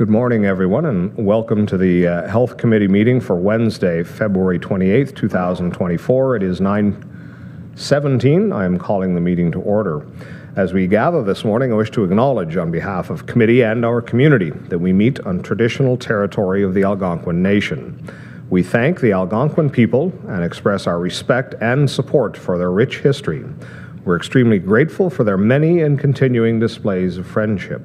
Good morning, everyone, and welcome to the Health Committee meeting for Wednesday, February 28th, 2024. It is 9:17. I am calling the meeting to order. As we gather this morning, I wish to acknowledge on behalf of committee and our community that we meet on traditional territory of the Algonquin Nation. We thank the Algonquin people and express our respect and support for their rich history. We're extremely grateful for their many and continuing displays of friendship.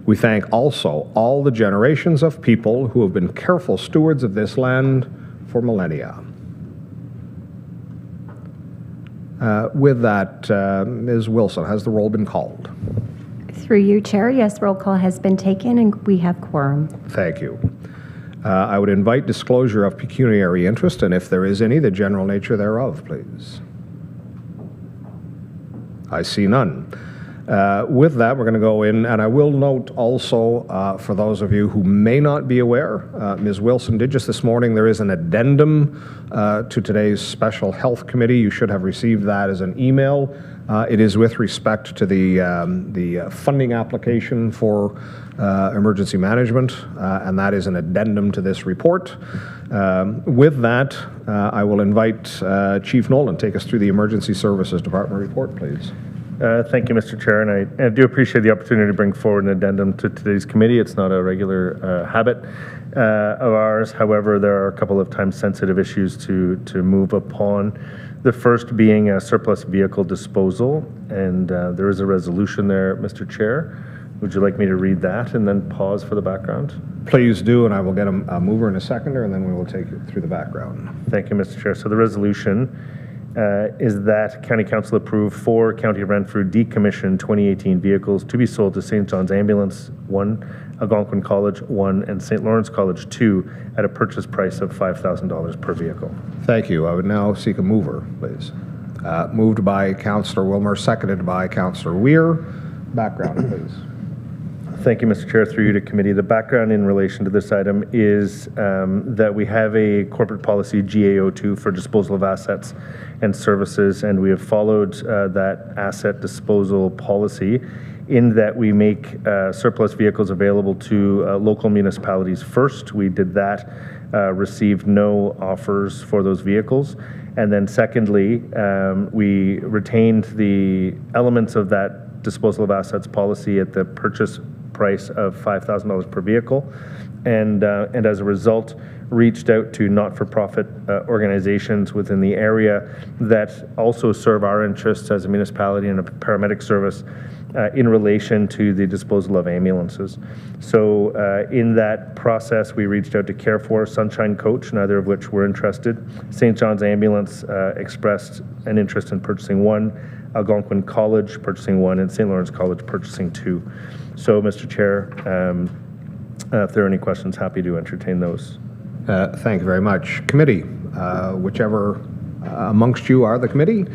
We thank also all the generations of people who have been careful stewards of this land for millennia. With that, Ms. Wilson, has the roll been called? Through you, Chair, yes, roll call has been taken and we have quorum. Thank you. I would invite disclosure of pecuniary interest, and if there is any, the general nature thereof, please. I see none. With that, we're going to go in, and I will note also, for those of you who may not be aware, Ms. Wilson did just this morning, there is an addendum to today's special health committee. You should have received that as an email. It is with respect to the funding application for emergency management, and that is an addendum to this report. With that, I will invite Chief Nolan to take us through the Emergency Services Department report, please. Thank you, Mr. Chair, and I do appreciate the opportunity to bring forward an addendum to today's committee. It's not a regular habit of ours. However, there are a couple of time-sensitive issues to move upon. The first being surplus vehicle disposal, and there is a resolution there, Mr. Chair. Would you like me to read that and then pause for the background? Please do, and I will get a mover and a seconder, and then we will take you through the background. Thank you, Mr. Chair. So the resolution is that County Council approve 4 County of Renfrew decommissioned 2018 vehicles to be sold to St. John's Ambulance 1, Algonquin College 1, and St. Lawrence College 2 at a purchase price of $5,000 per vehicle. Thank you. I would now seek a mover, please. Moved by Councillor Wilmer, seconded by Councillor Weir. Background, please. Thank you, Mr. Chair. Through you to committee. The background in relation to this item is that we have a corporate policy, GAO2, for disposal of assets and services, and we have followed that asset disposal policy in that we make surplus vehicles available to local municipalities first. We did that, received no offers for those vehicles. And then secondly, we retained the elements of that disposal of assets policy at the purchase price of $5,000 per vehicle, and as a result reached out to not-for-profit organizations within the area that also serve our interests as a municipality and a paramedic service in relation to the disposal of ambulances. So in that process, we reached out to Care4, Sunshine Coach, neither of which were interested. St. John's Ambulance expressed an interest in purchasing 1, Algonquin College purchasing 1, and St. Lawrence College purchasing 2. So, Mr. Chair, if there are any questions, happy to entertain those. Thank you very much. Committee, whichever amongst you are the committee,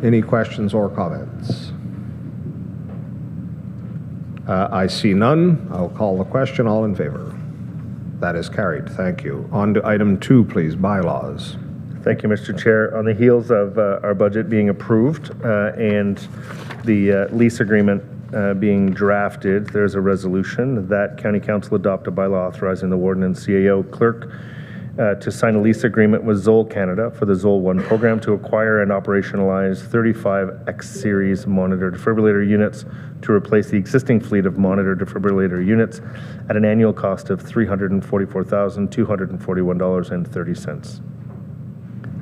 any questions or comments? I see none. I'll call the question. All in favor? That is carried. Thank you. On to item 2, please, bylaws. Thank you, Mr. Chair. On the heels of our budget being approved and the lease agreement being drafted, there's a resolution that County Council adopt a bylaw authorizing the Warden and CAO clerk to sign a lease agreement with Zoll Canada for the Zoll 1 program to acquire and operationalize 35 X-Series monitor defibrillator units to replace the existing fleet of monitor defibrillator units at an annual cost of $344,241.30.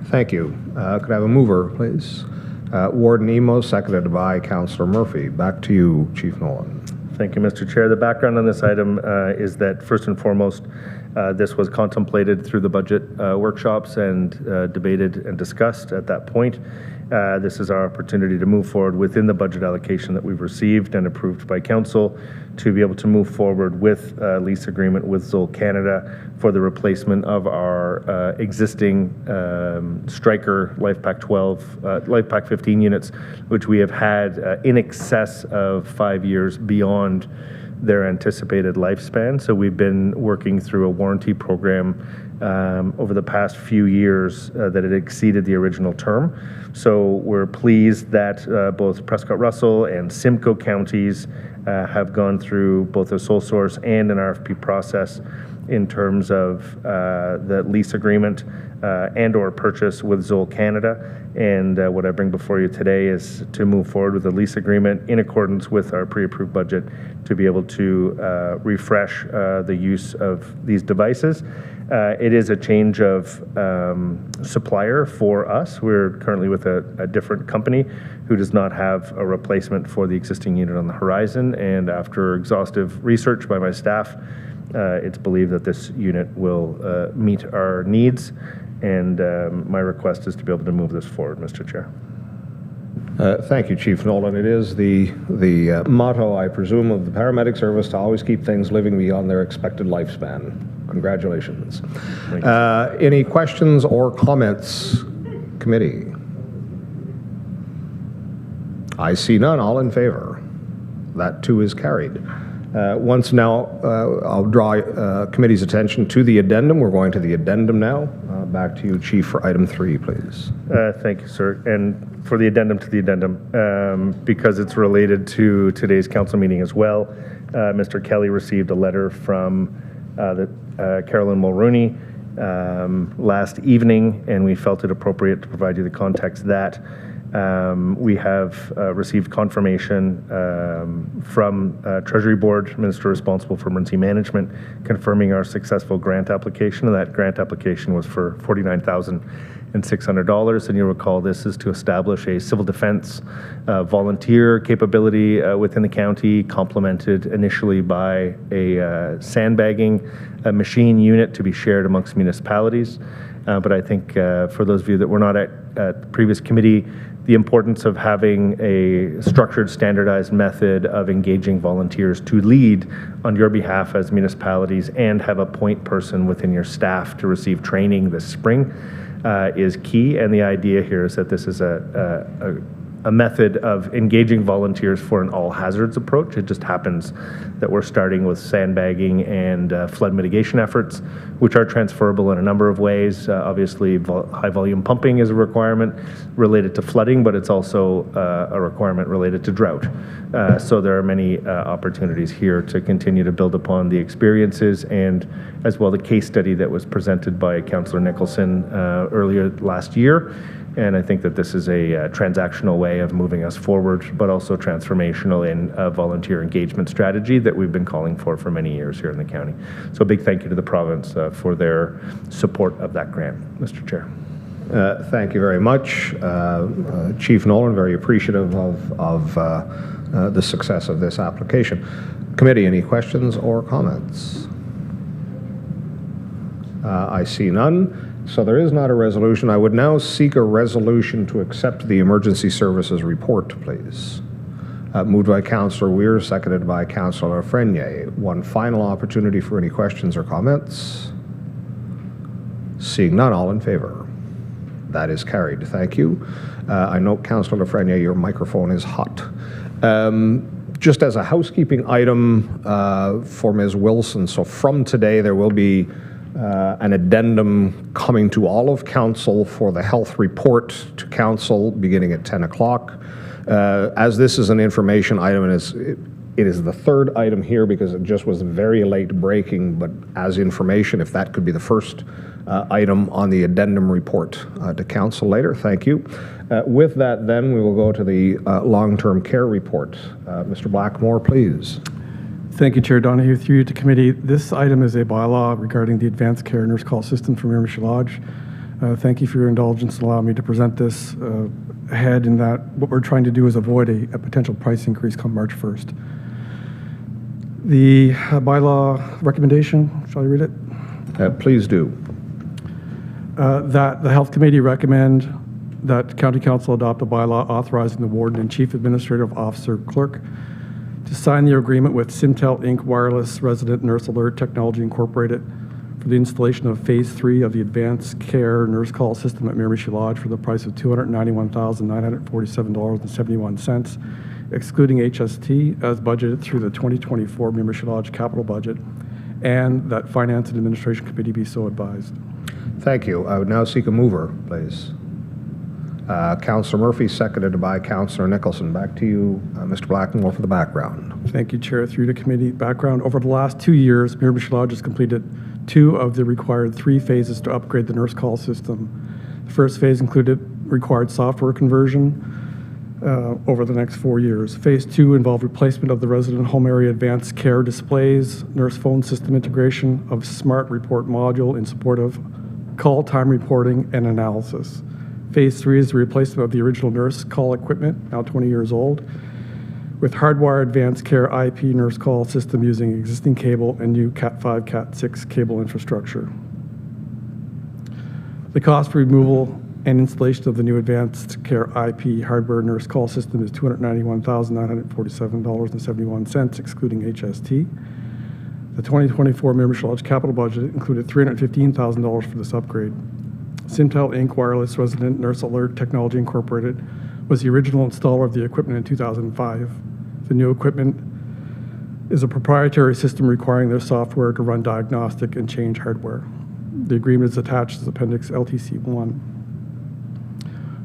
Thank you. Could I have a mover, please? Warden Emo, seconded by Councillor Murphy. Back to you, Chief Nolan. Thank you, Mr. Chair. The background on this item is that, first and foremost, this was contemplated through the budget workshops and debated and discussed at that point. This is our opportunity to move forward within the budget allocation that we've received and approved by Council to be able to move forward with a lease agreement with Zoll Canada for the replacement of our existing Striker LifePak 12, LifePak 15 units, which we have had in excess of 5 years beyond their anticipated lifespan. So we've been working through a warranty program over the past few years that had exceeded the original term. So we're pleased that both Prescott Russell and Simcoe counties have gone through both a sole source and an RFP process in terms of the lease agreement and or purchase with Zoll Canada. And what I bring before you today is to move forward with a lease agreement in accordance with our pre-approved budget to be able to refresh the use of these devices. It is a change of supplier for us. We're currently with a different company who does not have a replacement for the existing unit on the horizon. And after exhaustive research by my staff, it's believed that this unit will meet our needs. And my request is to be able to move this forward, Mr. Chair. Thank you, Chief Nolan. It is the motto, I presume, of the paramedic service to always keep things living beyond their expected lifespan. Congratulations. Any questions or comments, committee? I see none. All in favor? That too is carried. Once now, I'll draw committee's attention to the addendum. We're going to the addendum now. Back to you, Chief, for item 3, please. Thank you, sir. And for the addendum to the addendum, because it's related to today's council meeting as well, Mr. Kelly received a letter from Carolyn Mulrooney last evening, and we felt it appropriate to provide you the context that we have received confirmation from Treasury Board, Minister responsible for emergency management, confirming our successful grant application. And that grant application was for $49,600. And you'll recall this is to establish a civil defense volunteer capability within the county, complemented initially by a sandbagging machine unit to be shared amongst municipalities. But I think for those of you that were not at previous committee, the importance of having a structured, standardized method of engaging volunteers to lead on your behalf as municipalities and have a point person within your staff to receive training this spring is key. And the idea here is that this is a method of engaging volunteers for an all hazards approach. It just happens that we're starting with sandbagging and flood mitigation efforts, which are transferable in a number of ways. Obviously, high volume pumping is a requirement related to flooding, but it's also a requirement related to drought. So there are many opportunities here to continue to build upon the experiences and as well the case study that was presented by Councillor Nicholson earlier last year. And I think that this is a transactional way of moving us forward, but also transformational in a volunteer engagement strategy that we've been calling for many years here in the county. So a big thank you to the province for their support of that grant, Mr. Chair. Thank you very much. Chief Nolan, very appreciative of the success of this application. Committee, any questions or comments? I see none. So there is not a resolution. I would now seek a resolution to accept the emergency services report, please. Moved by Councillor Weir, seconded by Councillor Frenier. One final opportunity for any questions or comments. Seeing none, all in favor? That is carried. Thank you. I note, Councillor Frenier, your microphone is hot. Just as a housekeeping item for Ms. Wilson, so from today there will be an addendum coming to all of Council for the health report to Council beginning at 10 o'clock. As this is an information item, and it is the third item here because it just was very late breaking, but as information, if that could be the first item on the addendum report to Council later. Thank you. With that, then, we will go to the long-term care report. Mr. Blackmore, please. Thank you, Chair Donahue. Through you to committee, this item is a bylaw regarding the advanced care nurse call system for Renfrew Lodge. Thank you for your indulgence and allowing me to present this ahead in that what we're trying to do is avoid a potential price increase come March 1st. The bylaw recommendation, shall I read it? Please do. That the Health Committee recommend that County Council adopt a bylaw authorizing the Warden and Chief Administrative Officer Clerk to sign the agreement with Simtel Inc. Wireless Resident Nurse Alert Technology Incorporated for the installation of Phase 3 of the Advanced Care Nurse Call System at Miramichi Lodge for the price of $291,947.71 excluding HST, as budgeted through the 2024 Miramichi Lodge capital budget, and that Finance and Administration Committee be so advised. Thank you. I would now seek a mover, please. Councillor Murphy, seconded by Councillor Nicholson. Back to you, Mr. Blackmore, for the background. Thank you, Chair. Through the committee, background. Over the last 2 years, Miramichi Lodge has completed 2 of the required 3 phases to upgrade the nurse call system. The first phase included required software conversion over the next 4 years. Phase 2 involved replacement of the resident home area advanced care displays, nurse phone system integration of smart report module in support of call time reporting and analysis. Phase 3 is the replacement of the original nurse call equipment, now 20 years old, with hardwired advanced care IP nurse call system using existing cable and new Cat5, Cat6 cable infrastructure. The cost for removal and installation of the new advanced care IP hardware nurse call system is $291,947.71, excluding HST. The 2024 Miramichi Lodge capital budget included $315,000 for this upgrade. Simtel Inc. Wireless Resident Nurse Alert Technology Incorporated was the original installer of the equipment in 2005. The new equipment is a proprietary system requiring their software to run diagnostic and change hardware. The agreement is attached as Appendix LTC-1.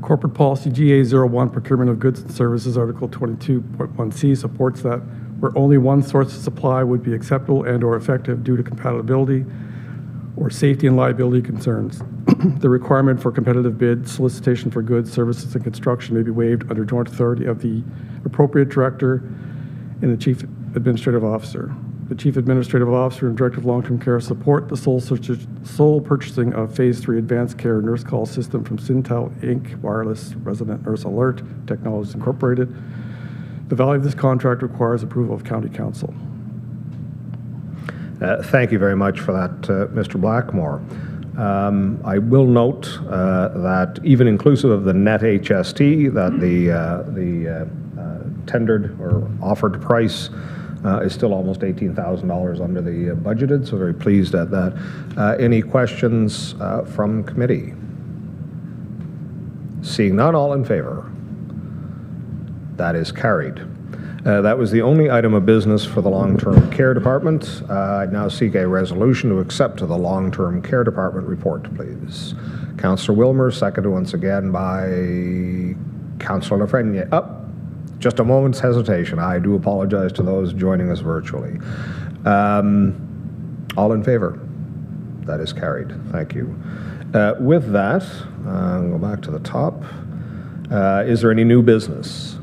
Corporate Policy GA01, Procurement of Goods and Services, Article 22.1C, supports that where only one source of supply would be acceptable and/or effective due to compatibility or safety and liability concerns. The requirement for competitive bid, solicitation for goods, services, and construction may be waived under joint authority of the appropriate director and the Chief Administrative Officer. The Chief Administrative Officer and Director of Long-Term Care support the sole purchasing of Phase 3 Advanced Care Nurse Call System from Simtel Inc. Wireless Resident Nurse Alert Technologies Incorporated. The value of this contract requires approval of County Council. Thank you very much for that, Mr. Blackmore. I will note that even inclusive of the net HST, that the tendered or offered price is still almost $18,000 under the budgeted, so very pleased at that. Any questions from committee? Seeing none, all in favor? That is carried. That was the only item of business for the Long-Term Care Department. I now seek a resolution to accept the Long-Term Care Department report, please. Councillor Wilmer, seconded once again by Councillor Lafreniere. Just a moment's hesitation. I do apologize to those joining us virtually. All in favor? That is carried. Thank you. With that, I'll go back to the top. Is there any new business?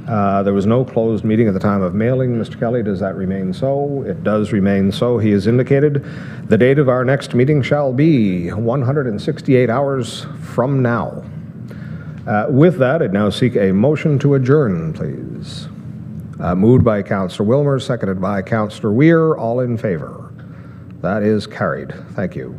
There was no closed meeting at the time of mailing. Mr. Kelly, does that remain so? It does remain so. He has indicated the date of our next meeting shall be 168 hours from now. With that, I'd now seek a motion to adjourn, please. Moved by Councillor Wilmer, seconded by Councillor Weir. All in favor? That is carried. Thank you.